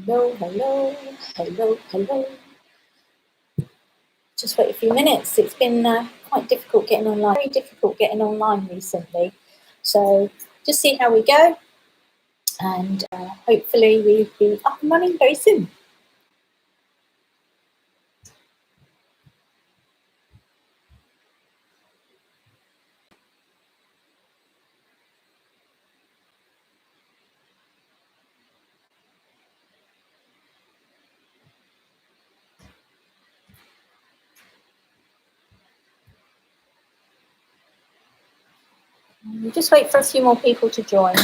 Hello, hello, hello, hello. Just wait a few minutes. It's been quite difficult getting online. Very difficult getting online recently. So just see how we go, and hopefully we'll be up and running very soon. Just wait for a few more people to join.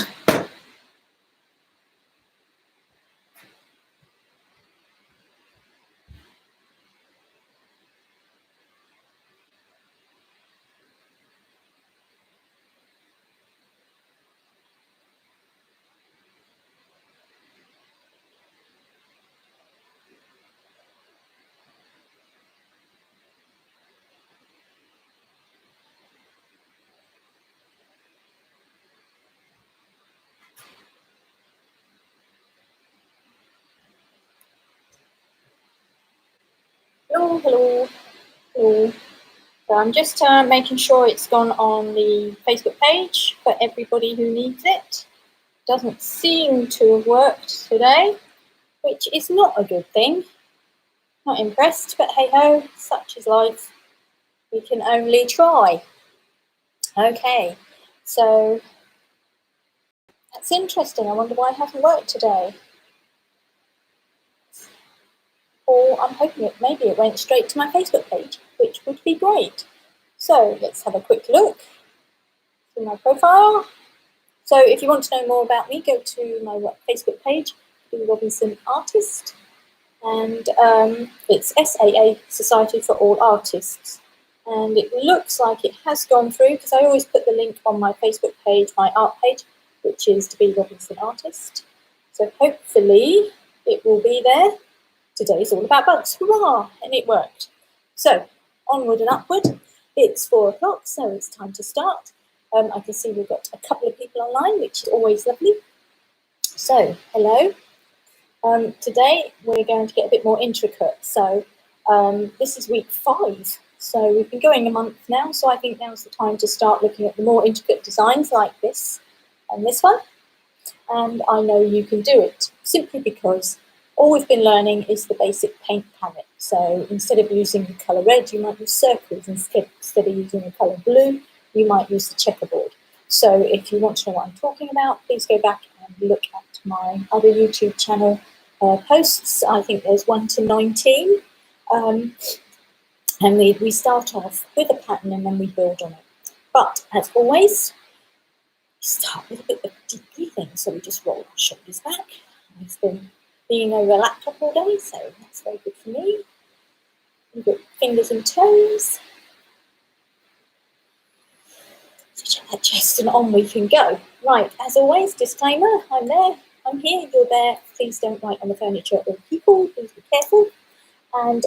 Hello, hello, hello. So I'm just making sure it's gone on the Facebook page for everybody who needs it. Doesn't seem to have worked today, which is not a good thing. Not impressed, but hey ho, such is life. We can only try. Okay, so that's interesting. I wonder why it hasn't worked today. Or I'm hoping maybe it went straight to my Facebook page, which would be great. So let's have a quick look through my profile. So if you want to know more about me, go to my Facebook page, Dbee Robinson Artist, and it's SAA, Society for All Artists. And it looks like it has gone through, because I always put the link on my Facebook page, my art page, which is Dbee Robinson Artist. So hopefully it will be there. Today's all about bugs, hurrah! And it worked. So onward and upward. It's 4 o'clock, so it's time to start. I can see we've got a couple of people online, which is always lovely. So hello. Today we're going to get a bit more intricate. So this is week 5. So we've been going a month now. So I think now's the time to start looking at the more intricate designs like this and this one. And I know you can do it simply because all we've been learning is the basic paint palette. So instead of using the colour red, you might use circles. Instead of using the colour blue, you might use the checkerboard. So if you want to know what I'm talking about, please go back and look at my other YouTube channel posts. I think there's 1 to 19. And we start off with a pattern and then we build on it. But as always, we start with a bit of deep breathing. So we just roll our shoulders back. I've been being over a laptop all day, so that's very good for me. We've got fingers and toes. So check that chest and on we can go. Right, as always, disclaimer, I'm there, I'm here, you're there. Please don't write on the furniture or people, please be careful. And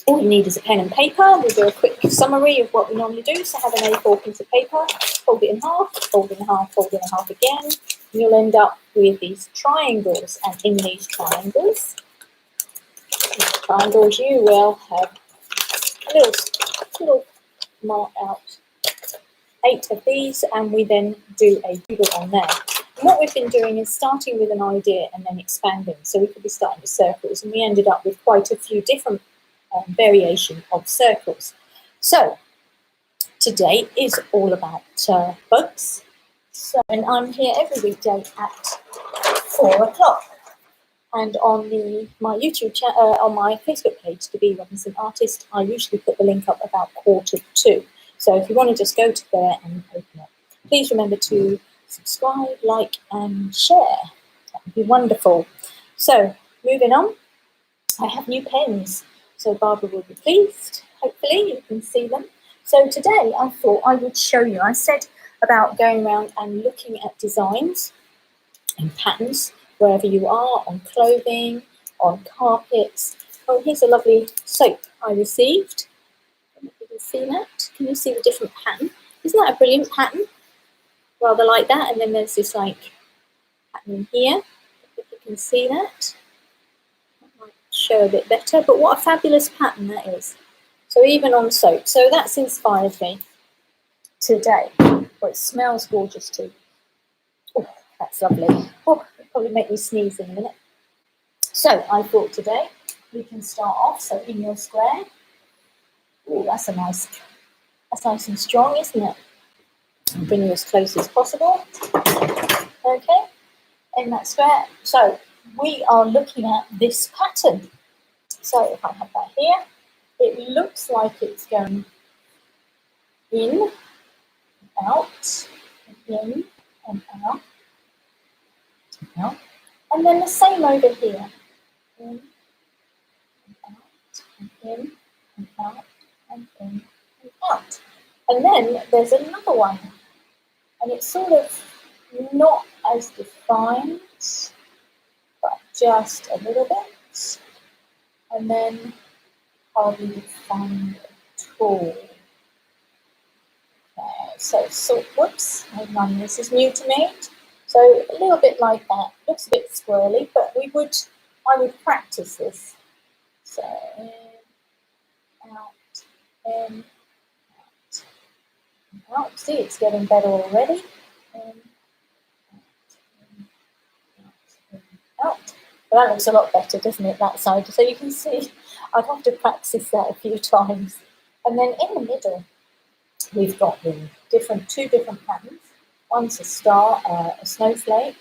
all you need is a pen and paper. We'll do a quick summary of what we normally do. So have an A4 piece of paper, fold it in half, fold it in half, fold it in half again. And you'll end up with these triangles. And in these triangles, you will have a little mark out 8 of these, and we then do a doodle on there. And what we've been doing is starting with an idea and then expanding. So we could be starting with circles, and we ended up with quite a few different variation of circles. So today is all about bugs. So, and I'm here every weekday at 4 o'clock. And on my YouTube channel, on my Facebook page, Dbee Robinson Artist, I usually put the link up about 1:45. So if you want to just go to there and open it, please remember to subscribe, like, and share. That would be wonderful. So moving on, I have new pens. So Barbara will be pleased. Hopefully you can see them. So today I thought I would show you. I said about going around and looking at designs and patterns wherever you are, on clothing, on carpets. Oh, here's a lovely soap I received. Can you see that? Can you see the different pattern? Isn't that a brilliant pattern? Rather like that. And then there's this like pattern here. can see that. That might show a bit better, but what a fabulous pattern that is. So even on soap. So that's inspired me today. Oh, it smells gorgeous too. Oh, that's lovely. Oh, it'll probably make me sneeze in a minute. So I thought today we can start off. So in your square. Oh, that's nice and strong, isn't it? I'll bring you as close as possible. Okay, in that square. So we are looking at this pattern. So if I have that here, it looks like it's going in, out, in, and out, out. And then the same over here. In, and out, and in, and out, and in, and out. And then there's another one. And it's sort of not as defined, but just a little bit. And then hardly defined at all. So whoops, this is new to me. So a little bit like that. Looks a bit squirrely, but I would practice this. So in, out, in, out, out. See, it's getting better already. In, out. Well, that looks a lot better, doesn't it, that side? So you can see I'd have to practice that a few times. And then in the middle, we've got the two different patterns. One's a star, a snowflake,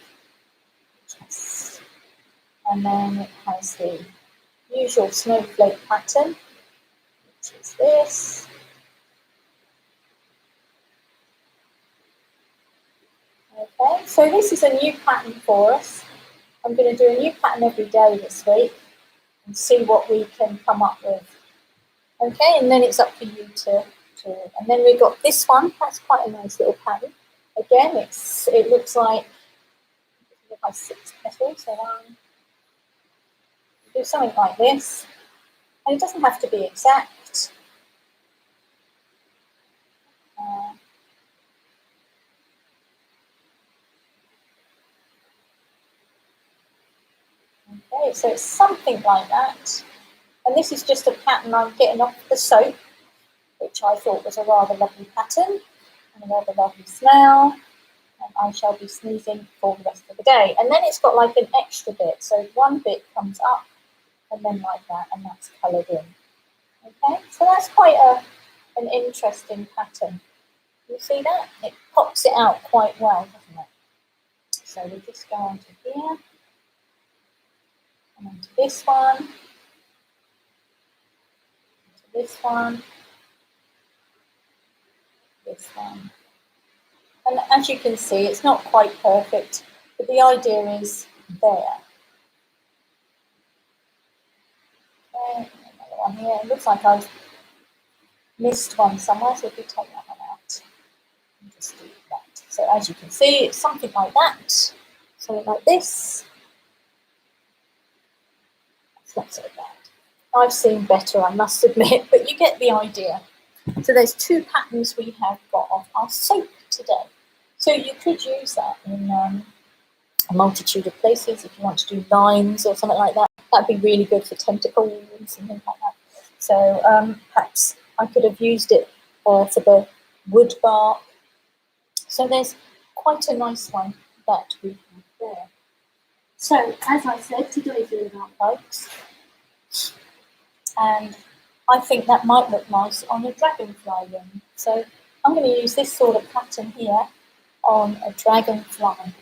and then it has the usual snowflake pattern, which is this. Okay, so this is a new pattern for us. I'm going to do a new pattern every day this week and see what we can come up with. Okay, and then it's up for you to and then we've got this one. That's quite a nice little pattern. Again, it looks like it has 6 petals. So do something like this, and it doesn't have to be exact. Okay, so it's something like that. And this is just a pattern I'm getting off the soap, which I thought was a rather lovely pattern and a rather lovely smell. And I shall be sneezing for the rest of the day. And then it's got like an extra bit. So one bit comes up and then like that, and that's coloured in. Okay, so that's quite an interesting pattern. You see that? It pops it out quite well, doesn't it? So we just go on to here. And onto this one. Onto this one. This one. And as you can see, it's not quite perfect, but the idea is there. Okay, another one here. It looks like I've missed one somewhere, so if we take that one out and just do that. So as you can see, it's something like that. Something like this. It's not so bad. I've seen better, I must admit, but you get the idea. So there's 2 patterns we have got of our soap today. So you could use that in a multitude of places if you want to do lines or something like that. That'd be really good for tentacles and things like that. So perhaps I could have used it for the wood bark. So there's quite a nice one that we have there. So as I said, today's all about bugs. And I think that might look nice on a dragonfly ring. So I'm going to use this sort of pattern here on a dragonfly.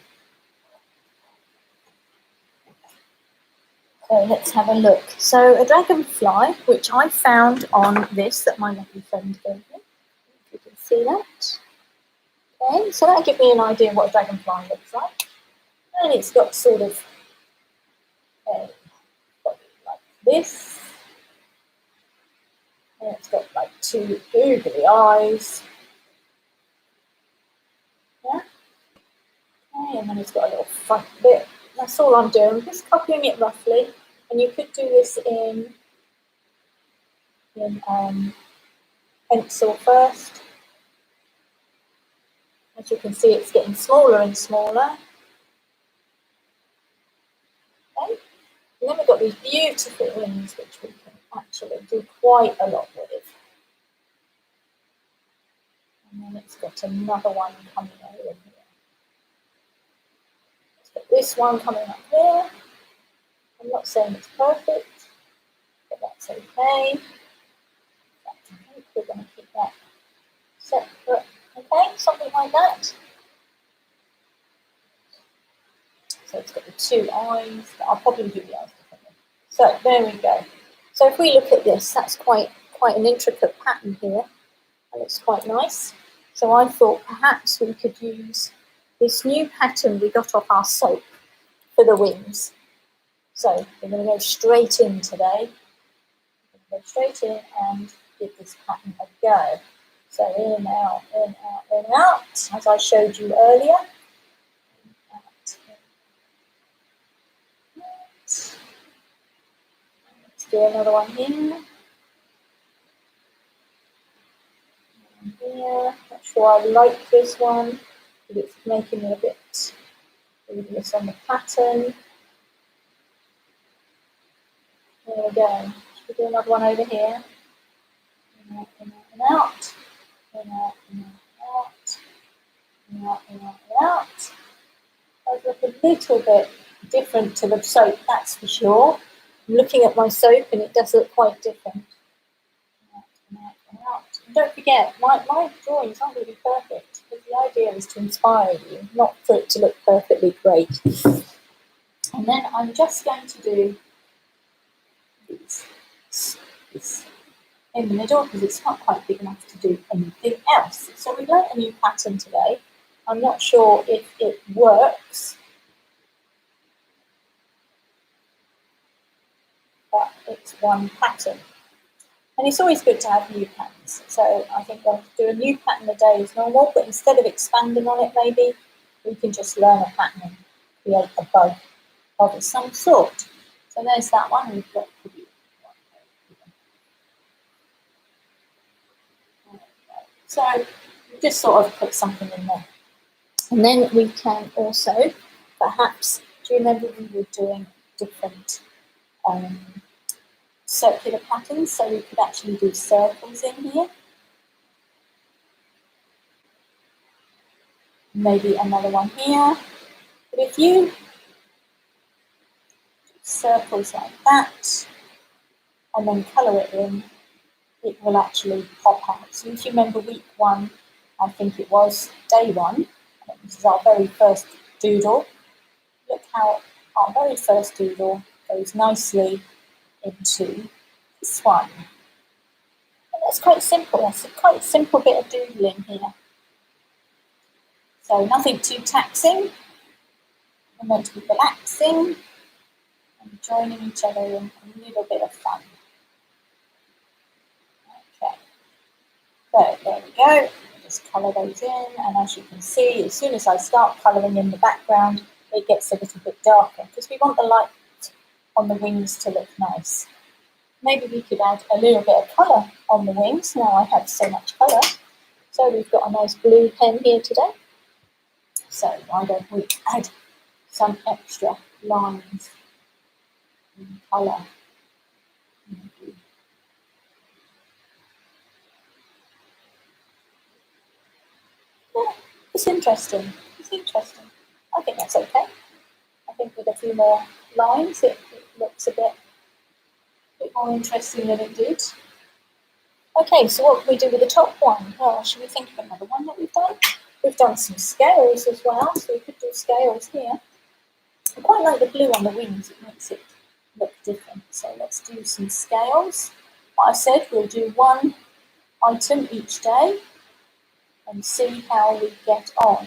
So let's have a look. So a dragonfly, which I found on this that my lovely friend gave me. If you can see that. Okay, so that'll give me an idea of what a dragonfly looks like. And it's got sort of like this. And it's got like 2 googly eyes. Yeah. Okay, and then it's got a little front bit. That's all I'm doing. I'm just copying it roughly. And you could do this in pencil first. As you can see, it's getting smaller and smaller. And then we've got these beautiful wings, which we can actually do quite a lot with. And then it's got another one coming over here. It's got this one coming up here. I'm not saying it's perfect, but that's okay. We're going to keep that separate. Okay, something like that. So it's got the two eyes. I'll probably do the eyes differently. So there we go. So if we look at this, that's quite an intricate pattern here, and it's quite nice. So I thought perhaps we could use this new pattern we got off our soap for the wings. So we're going to go straight in today. We're going to go straight in and give this pattern a go. So in, out, in, out, in, out, as I showed you earlier. Let's do another one here. And here. Not sure I like this one, but it's making me a bit devious on the pattern. There we go. Should we do another one over here? In, out, in, out, in, out. In, out, in, out, in, out, in, out, in, out. Those look a little bit different to the soap, that's for sure. I'm looking at my soap and it does look quite different. In, out, in, out. And don't forget, my drawings aren't going to be perfect, because the idea is to inspire you, not for it to look perfectly great. And then I'm just going to do this in the middle, because it's not quite big enough to do anything else. So we've learnt a new pattern today. I'm not sure if it works, but it's one pattern. And it's always good to have new patterns. So I think we'll do a new pattern a day as normal, but instead of expanding on it, maybe we can just learn a pattern and create a bug of some sort. So there's that one. We've got to do one. So we just sort of put something in there. And then we can also, perhaps, do you remember we were doing different circular patterns? So we could actually do circles in here. Maybe another one here. But if you do circles like that, and then colour it in, it will actually pop out. So if you remember week 1, I think it was day 1, this is our very first doodle. Look how our very first doodle goes nicely into this one. And that's quite simple. That's a quite simple bit of doodling here. So nothing too taxing. We're meant to be relaxing and joining each other in a little bit of fun. Okay. So there we go. Just colour those in, and as you can see, as soon as I start colouring in the background, it gets a little bit darker, because we want the light on the wings to look nice. Maybe we could add a little bit of colour on the wings. Now I have so much colour. So we've got a nice blue pen here today. So why don't we add some extra lines in colour? Yeah, it's interesting. It's interesting. I think that's okay. I think with a few more lines, it looks a bit more interesting than it did. Okay, so what can we do with the top one? Well, should we think of another one that we've done? We've done some scales as well, so we could do scales here. I quite like the blue on the wings, it makes it look different. So let's do some scales. What I said, we'll do one item each day and see how we get on.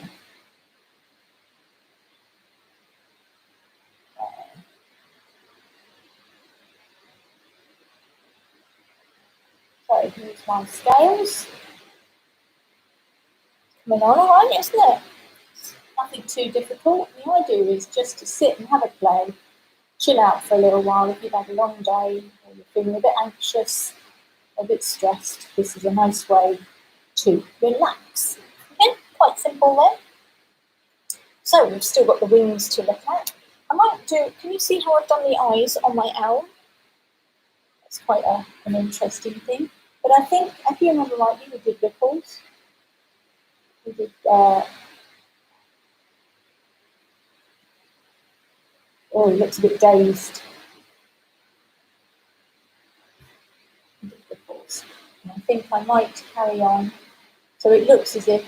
So here's my scales. Coming on all right, isn't it? Nothing too difficult. The idea is just to sit and have a play, chill out for a little while. If you've had a long day or you're feeling a bit anxious, a bit stressed, this is a nice way to relax. Okay, quite simple then. So we've still got the wings to look at. I might do, can you see how I've done the eyes on my owl? That's quite an interesting thing. But I think, if you remember rightly, we did ripples. We did, oh, he looks a bit dazed. We did ripples. And I think I might carry on. So it looks as if,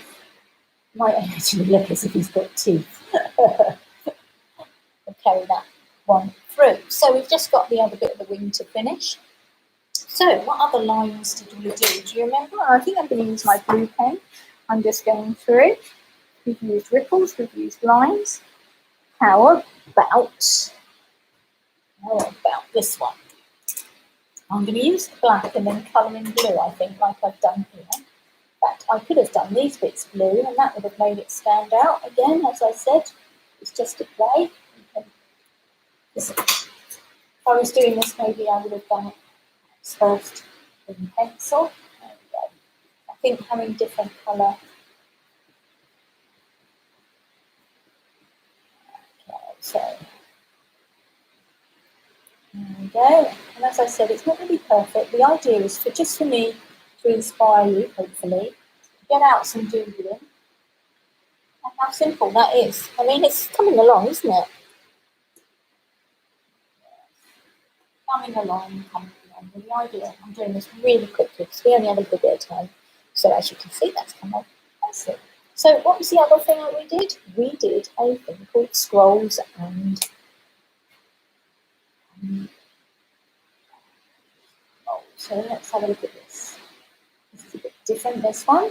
might actually look as if he's got teeth. I'll carry that one through. So we've just got the other bit of the wing to finish. So what other lines did we do? Do you remember? I think I'm going to use my blue pen. I'm just going through. We've used ripples, we've used lines. How about this one? I'm going to use the black and then colour in blue, I think, like I've done here. In fact, I could have done these bits blue and that would have made it stand out. Again, as I said, it's just a play. If I was doing this, maybe I would have done it first in pencil. There we go. I think having different colour. Okay, so there we go. And as I said, it's not going to be perfect. The idea is just for me to inspire you, hopefully, to get out some doodling. And how simple that is. I mean, it's coming along, isn't it? Coming along. And the idea, I'm doing this really quickly because we only have a little bit of time. So as you can see, that's come on nicely. So what was the other thing that we did? We did a thing called scrolls and so let's have a look at this. This is a bit different, this one.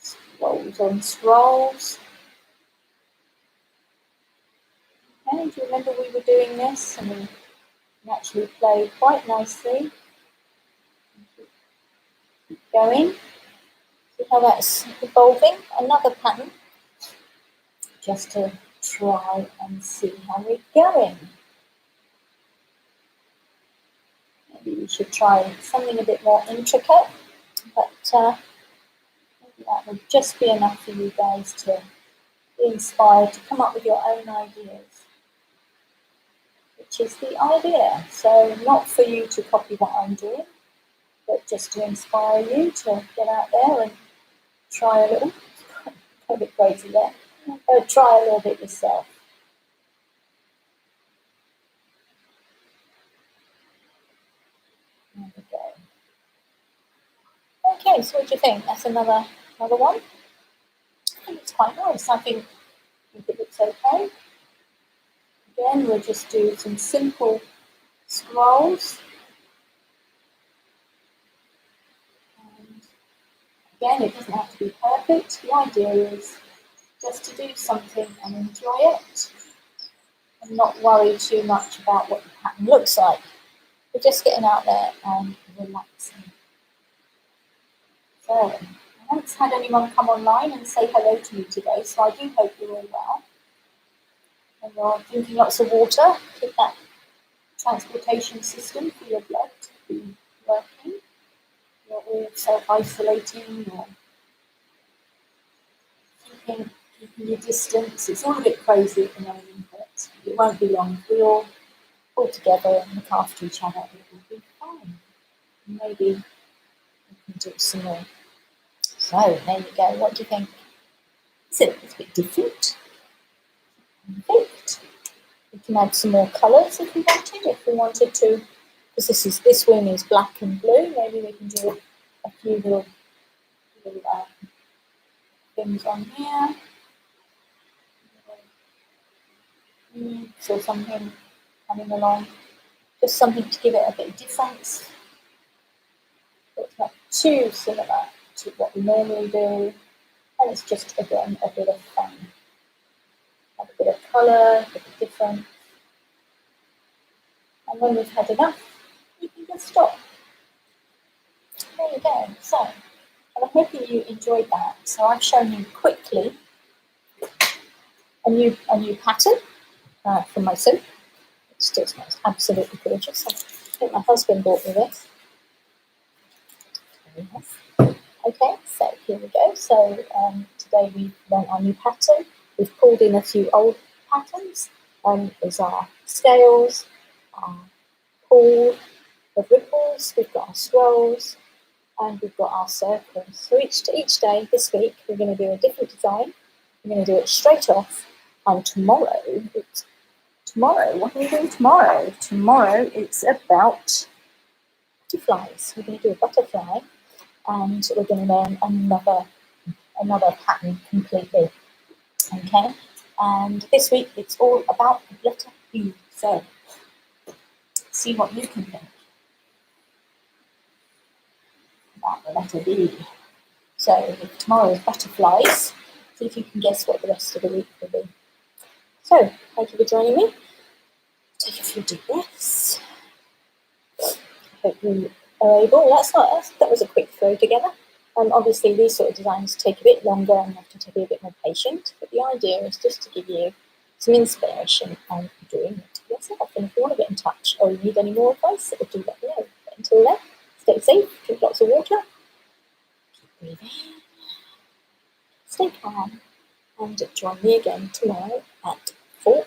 Scrolls on scrolls. Okay, do you remember we were doing this? And we actually played quite nicely. Keep going. See how that's evolving? Another pattern. Just to try and see how we're going. Maybe we should try something a bit more intricate, but maybe that would just be enough for you guys to be inspired to come up with your own ideas, which is the idea. So not for you to copy what I'm doing, but just to inspire you to get out there and try a little, a bit crazy there, but try a little bit yourself. There we go. Okay, so what do you think? That's another one. I think it's quite nice. I think it looks okay. Again, we'll just do some simple scrolls. And again, it doesn't have to be perfect. The idea is just to do something and enjoy it and not worry too much about what the pattern looks like. We're just getting out there and relaxing. So, I haven't had anyone come online and say hello to me today, so I do hope you're all well. And you're drinking lots of water, keep that transportation system for your blood to be working. You're all self-isolating or keeping your distance. It's all a bit crazy at the moment, but it won't be long. If we all pull together and look after each other, it will be fine. Maybe we can do some more. So, there you go. What do you think? It's a bit different. Perfect. We can add some more colours if we wanted to, because this wing is black and blue. Maybe we can do a few little things on here. So something coming along, just something to give it a bit of difference. It's not too similar to what we normally do, and it's just again a bit of fun. Have a bit of colour, a bit of difference. And when we've had enough, you can just stop. There you go. So, and I'm hoping you enjoyed that. So I've shown you quickly a new pattern from my soap. It still smells absolutely gorgeous. I think my husband bought me this. Okay, so here we go. So today we learned our new pattern. We've pulled in a few old patterns. There's our scales, our pool of ripples, we've got our swirls, and we've got our circles. So each day this week we're going to do a different design. We're going to do it straight off, and tomorrow, what are we doing tomorrow? Tomorrow it's about butterflies. We're going to do a butterfly, and we're going to learn another pattern completely. Okay, and this week it's all about the letter B. So see what you can think about the letter B. So if tomorrow is butterflies, see if you can guess what the rest of the week will be. So thank you for joining me. Take a few deep breaths. I hope you are able. That was a quick throw together. Obviously these sort of designs take a bit longer and you have to be a bit more patient, but the idea is just to give you some inspiration on doing it yourself. And if you want to get in touch or you need any more advice, do let me know. But until then, stay safe, drink lots of water, keep breathing, stay calm, and join me again tomorrow at 4.